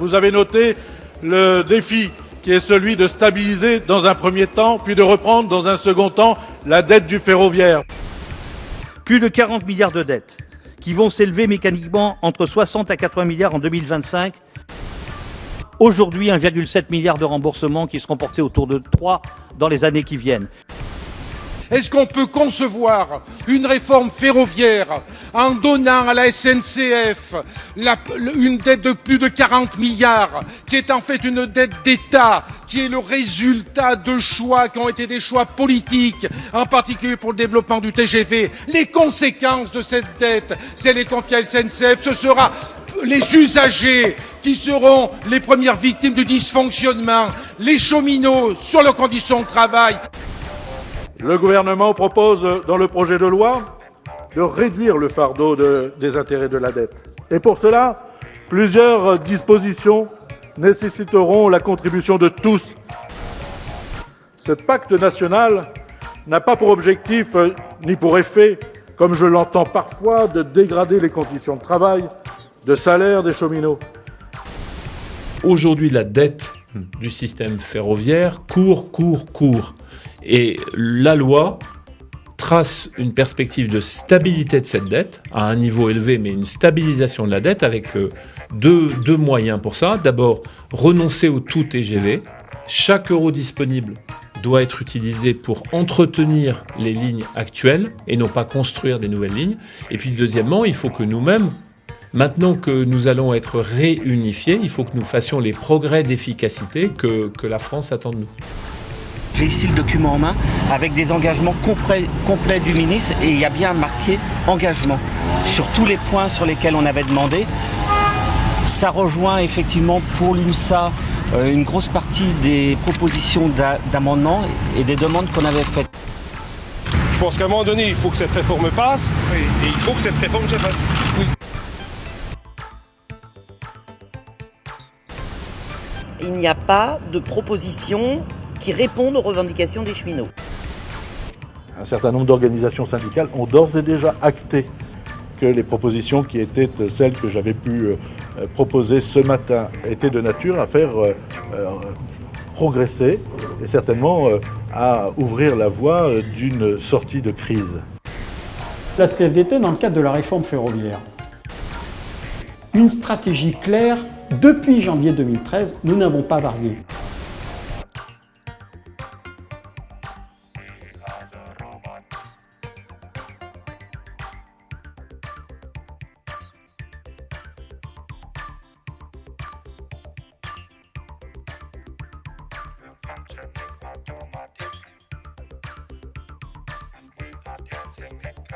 vous avez noté le défi qui est celui de stabiliser dans un premier temps, puis de reprendre dans un second temps la dette du ferroviaire. Plus de 40 milliards de dettes qui vont s'élever mécaniquement entre 60 à 80 milliards en 2025. Aujourd'hui, 1,7 milliard de remboursements qui seront portés autour de 3 dans les années qui viennent. Est-ce qu'on peut concevoir une réforme ferroviaire en donnant à la SNCF une dette de plus de 40 milliards, qui est en fait une dette d'État, qui est le résultat de choix qui ont été des choix politiques, en particulier pour le développement du TGV. Les conséquences de cette dette, si elle est confiée à la SNCF, ce sera les usagers qui seront les premières victimes du dysfonctionnement, les cheminots sur leurs conditions de travail. Le gouvernement propose dans le projet de loi de réduire le fardeau des intérêts de la dette. Et pour cela, plusieurs dispositions nécessiteront la contribution de tous. Ce pacte national n'a pas pour objectif ni pour effet, comme je l'entends parfois, de dégrader les conditions de travail, de salaire des cheminots. Aujourd'hui, la dette du système ferroviaire court. Et la loi trace une perspective de stabilité de cette dette, à un niveau élevé, mais une stabilisation de la dette avec deux moyens pour ça. D'abord, renoncer au tout TGV. Chaque euro disponible doit être utilisé pour entretenir les lignes actuelles et non pas construire des nouvelles lignes. Et puis deuxièmement, il faut que nous-mêmes, maintenant que nous allons être réunifiés, il faut que nous fassions les progrès d'efficacité que la France attend de nous. J'ai ici le document en main avec des engagements complets du ministre et il y a bien marqué engagement sur tous les points sur lesquels on avait demandé. Ça rejoint effectivement pour l'UNSA une grosse partie des propositions d'amendements et des demandes qu'on avait faites. Je pense qu'à un moment donné, il faut que cette réforme passe et il faut que cette réforme se fasse. Oui. Il n'y a pas de proposition qui répondent aux revendications des cheminots. Un certain nombre d'organisations syndicales ont d'ores et déjà acté que les propositions qui étaient celles que j'avais pu proposer ce matin étaient de nature à faire progresser et certainement à ouvrir la voie d'une sortie de crise. La CFDT dans le cadre de la réforme ferroviaire. Une stratégie claire, depuis janvier 2013, nous n'avons pas varié. Functioning automatic, and we are dancing it.